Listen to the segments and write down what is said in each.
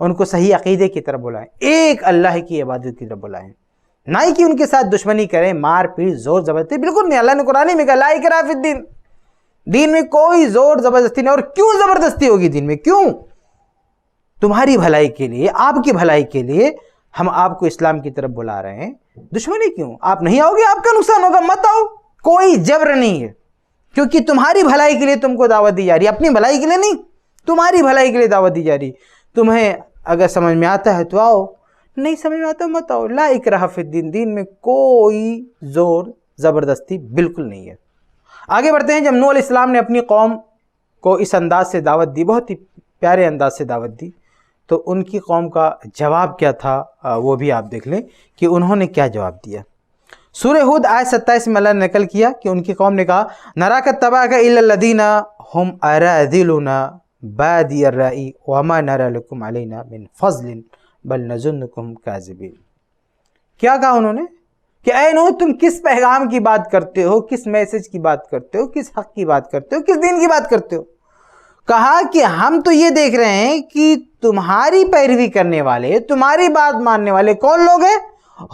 ان کو صحیح عقیدے کی طرف بلائیں، ایک اللہ کی عبادت کی طرف بلائیں، نہ ہی کہ ان کے ساتھ دشمنی کریں، مار پیٹ زور زبردستی، بالکل نہیں۔ اللہ نے قرآن میں کہا لا اکراہ فی الدین، دین میں کوئی زور زبردستی نہیں۔ اور کیوں زبردستی ہوگی دین میں؟ کیوں؟ تمہاری بھلائی کے لیے، آپ کی بھلائی کے لیے ہم آپ کو اسلام کی طرف بلا رہے ہیں، دشمنی کیوں؟ آپ نہیں آؤ گے، آپ کا نقصان ہوگا، مت آؤ، کوئی جبر نہیں ہے، کیونکہ تمہاری بھلائی کے لیے تم کو دعوت دی جا رہی ہے، اپنی بھلائی کے لیے نہیں، تمہاری بھلائی کے لیے دعوت دی جا رہی۔ تمہیں اگر سمجھ میں آتا ہے تو آؤ، نہیں سمجھ میں آتا مت آؤ۔ لا اکراہ فی الدین، دین میں کوئی زور زبردستی بالکل نہیں ہے۔ آگے بڑھتے ہیں۔ جب نوح علیہ السلام نے اپنی قوم کو اس انداز سے دعوت دی، بہت ہی پیارے انداز سے دعوت دی، تو ان کی قوم کا جواب کیا تھا وہ بھی آپ دیکھ لیں کہ انہوں نے کیا جواب دیا۔ سورہ ہود آیت 27 میں اللہ نے نقل کیا کہ ان کی قوم نے کہا نراک اتبعک الا الذین هم اراذلنا بادی الرأی وما نرى لكم علینا من فضل بل نظنکم کاذبین۔ کیا کہا انہوں نے کہ اے نوح، تم کس پیغام کی بات کرتے ہو، کس میسج کی بات کرتے ہو، کس حق کی بات کرتے ہو، کس دین کی بات کرتے ہو؟ کہا کہ ہم تو یہ دیکھ رہے ہیں کہ تمہاری پیروی کرنے والے، تمہاری بات ماننے والے کون لوگ ہیں؟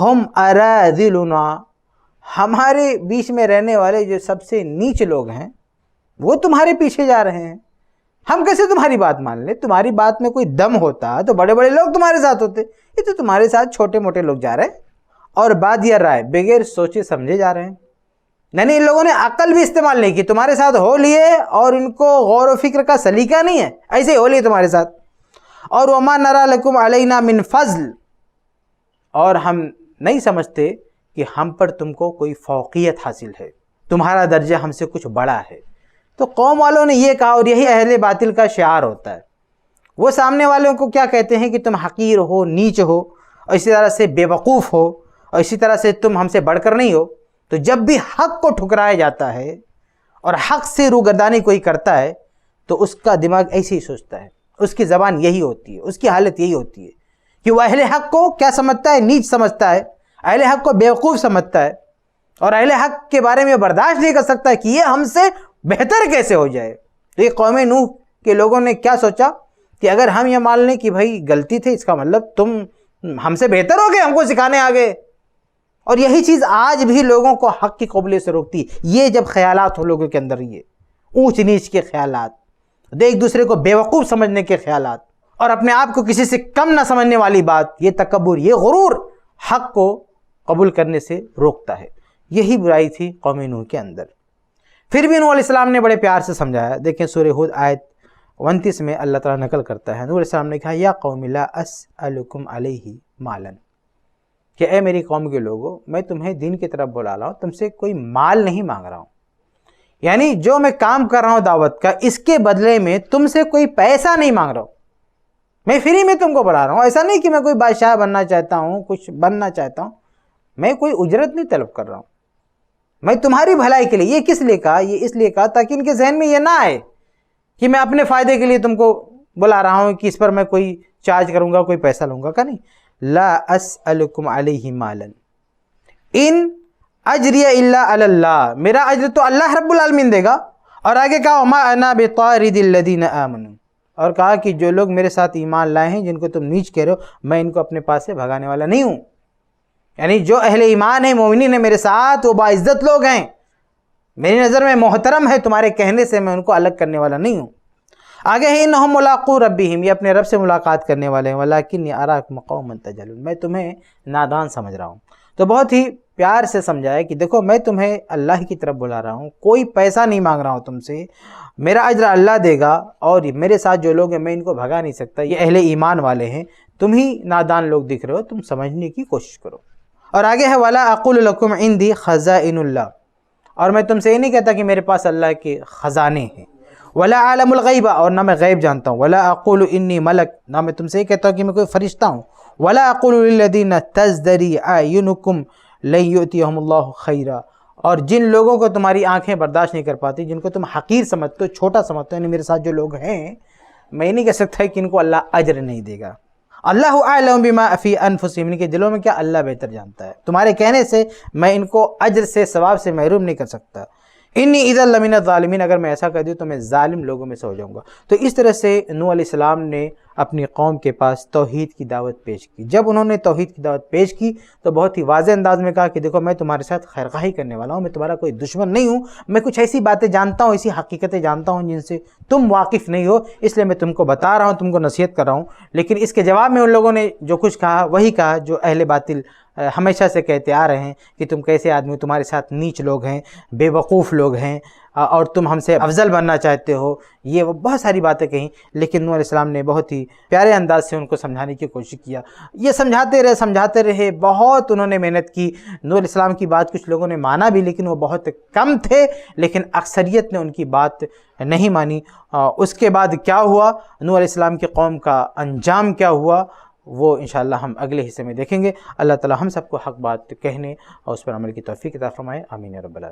ہم اراذلنا، ہمارے بیچ میں رہنے والے جو سب سے نیچ لوگ ہیں وہ تمہارے پیچھے جا رہے ہیں۔ ہم کیسے تمہاری بات مان لیں؟ تمہاری بات میں کوئی دم ہوتا تو بڑے بڑے لوگ تمہارے ساتھ ہوتے، یہ تو تمہارے ساتھ چھوٹے موٹے لوگ جا رہے ہیں اور بادی الرائے، بغیر سوچے سمجھے جا رہے ہیں۔ یعنی ان لوگوں نے عقل بھی استعمال نہیں کی، تمہارے ساتھ ہو لیے اور ان کو غور و فکر کا سلیقہ نہیں ہے، ایسے ہی ہو لیے تمہارے ساتھ۔ اور وما نرى لكم علینا من فضل، اور ہم نہیں سمجھتے کہ ہم پر تم کو کوئی فوقیت حاصل ہے، تمہارا درجہ ہم سے کچھ بڑا ہے۔ تو قوم والوں نے یہ کہا، اور یہی اہل باطل کا شعار ہوتا ہے۔ وہ سامنے والوں کو کیا کہتے ہیں کہ تم حقیر ہو، نیچ ہو، اور اسی طرح سے بے وقوف ہو، اور اسی طرح سے تم ہم سے بڑھ کر نہیں ہو۔ تو جب بھی حق کو ٹھکرایا جاتا ہے اور حق سے روگردانی کوئی کرتا ہے تو اس کا دماغ ایسے ہی سوچتا ہے، اس کی زبان یہی ہوتی ہے، اس کی حالت یہی ہوتی ہے کہ وہ اہل حق کو کیا سمجھتا ہے؟ نیچ سمجھتا ہے، اہل حق کو بیوقوف سمجھتا ہے، اور اہل حق کے بارے میں برداشت نہیں کر سکتا کہ یہ ہم سے بہتر کیسے ہو جائے۔ تو یہ قوم نوح کے لوگوں نے کیا سوچا کہ اگر ہم یہ مان لیں کہ بھائی غلطی تھی، اس کا مطلب تم ہم سے بہتر ہو گئے، ہم کو سکھانے آ گئے۔ اور یہی چیز آج بھی لوگوں کو حق کی قبولیت سے روکتی ہے۔ یہ جب خیالات ہو لوگوں کے اندر، یہ اونچ نیچ کے خیالات، ایک دوسرے کو بیوقوف سمجھنے کے خیالات، اور اپنے آپ کو کسی سے کم نہ سمجھنے والی بات، یہ تکبر، یہ غرور حق کو قبول کرنے سے روکتا ہے۔ یہی برائی تھی قوم نوح کے اندر۔ پھر بھی نوح علیہ السلام نے بڑے پیار سے سمجھایا۔ دیکھیں سورہ ہود آیت 29 میں اللہ تعالیٰ نقل کرتا ہے، نوح علیہ السلام نے کہا یا قوم لا اسألکم علیہ مالا، کہ اے میری قوم کے لوگوں، میں تمہیں دین کی طرف بلا رہا ہوں، تم سے کوئی مال نہیں مانگ رہا ہوں، یعنی جو میں کام کر رہا ہوں دعوت کا، اس کے بدلے میں تم سے کوئی پیسہ نہیں مانگ رہا ہوں، میں فری میں تم کو بلا رہا ہوں۔ ایسا نہیں کہ میں کوئی بادشاہ بننا چاہتا ہوں، کچھ بننا چاہتا ہوں، میں کوئی اجرت نہیں طلب کر رہا ہوں، میں تمہاری بھلائی کے لیے۔ یہ کس لیے کہا؟ یہ اس لیے کہا تاکہ ان کے ذہن میں یہ نہ آئے کہ میں اپنے فائدے کے لیے تم کو بلا رہا ہوں، کہ اس پر میں کوئی چارج کروں گا، کوئی پیسہ لوں گا کا نہیں۔ لا اسألکم علیہ مالا ان اجری الا علی اللہ، میرا اجر تو اللہ رب العالمین دے گا۔ اور آگے کہا وما انا بطارد الذین آمنوا، اور کہا کہ جو لوگ میرے ساتھ ایمان لائے ہیں، جن کو تم نیچ کہہ رہے ہو، میں ان کو اپنے پاس سے بھگانے والا نہیں ہوں۔ یعنی جو اہل ایمان ہیں، مومنین ہیں میرے ساتھ، وہ باعزت لوگ ہیں، میری نظر میں محترم ہے، تمہارے کہنے سے میں ان کو الگ کرنے والا نہیں ہوں۔ آگے ہے انہم ملاقو ربہم، یہ اپنے رب سے ملاقات کرنے والے ہیں، ولکنی اراکم قوما تجہلون، میں تمہیں نادان سمجھ رہا ہوں۔ تو بہت ہی پیار سے سمجھایا کہ دیکھو میں تمہیں اللہ کی طرف بلا رہا ہوں، کوئی پیسہ نہیں مانگ رہا ہوں تم سے، میرا اجر اللہ دے گا، اور میرے ساتھ جو لوگ ہیں میں ان کو بھگا نہیں سکتا، یہ اہل ایمان والے ہیں، تم ہی نادان لوگ دکھ رہے ہو، تم سمجھنے کی کوشش کرو۔ اور آگے ہے وَلَا أَقُولُ لَكُمْ عِنْدِي خَزَائِنُ اللَّهِ، اور میں تم سے یہ نہیں کہتا کہ میرے پاس اللہ کے خزانے ہیں، وَلَا أَعْلَمُ الْغَيْبَ، اور نہ میں غیب جانتا ہوں، وَلَا أَقُولُ إِنِّي مَلَكٌ، نہ میں تم سے یہ کہتا ہوں کہ میں کوئی فرشتہ ہوں، وَلَا أَقُولُ لِلَّذِينَ تَزْدَرِي أَعْيُنُكُمْ لَن يُؤْتِيَهُمُ اللَّهُ خَيْرًا، اور جن لوگوں کو تمہاری آنکھیں برداشت نہیں کر پاتی، جن کو تم حقیر سمجھتے ہو، چھوٹا سمجھتے ہو، یعنی میرے ساتھ جو لوگ ہیں، میں نہیں کہہ سکتا کہ ان کو اللہ اجر نہیں دے گا۔ اللہ اعلم بما فی انفسہم، ان کے دلوں میں کیا اللہ بہتر جانتا ہے، تمہارے کہنے سے میں ان کو اجر سے، ثواب سے محروم نہیں کر سکتا، انی اذا لمن الظالمین، اگر میں ایسا کر دوں تو میں ظالم لوگوں میں سے ہو جاؤں گا۔ تو اس طرح سے نوح علیہ السلام نے اپنی قوم کے پاس توحید کی دعوت پیش کی۔ جب انہوں نے توحید کی دعوت پیش کی تو بہت ہی واضح انداز میں کہا کہ دیکھو میں تمہارے ساتھ خیر خواہی کرنے والا ہوں، میں تمہارا کوئی دشمن نہیں ہوں، میں کچھ ایسی باتیں جانتا ہوں، ایسی حقیقتیں جانتا ہوں جن سے تم واقف نہیں ہو، اس لیے میں تم کو بتا رہا ہوں، تم کو نصیحت کر رہا ہوں۔ لیکن اس کے جواب میں ان لوگوں نے جو کچھ کہا وہی کہا جو اہل باطل ہمیشہ سے کہتے آ رہے ہیں کہ تم کیسے آدمی، تمہارے ساتھ نیچ لوگ ہیں، بے وقوف لوگ ہیں، اور تم ہم سے افضل بننا چاہتے ہو، یہ وہ بہت ساری باتیں کہیں۔ لیکن نوح علیہ السلام نے بہت ہی پیارے انداز سے ان کو سمجھانے کی کوشش کیا، یہ سمجھاتے رہے، بہت انہوں نے محنت کی۔ نوح علیہ السلام کی بات کچھ لوگوں نے مانا بھی، لیکن وہ بہت کم تھے، لیکن اکثریت نے ان کی بات نہیں مانی۔ اس کے بعد کیا ہوا، نوح علیہ السلام کی قوم کا انجام کیا ہوا، وہ انشاءاللہ ہم اگلے حصے میں دیکھیں گے۔ اللہ تعالی ہم سب کو حق بات کہنے اور اس پر عمل کی توفیق عطا فرمائے، آمین یا رب العالمین۔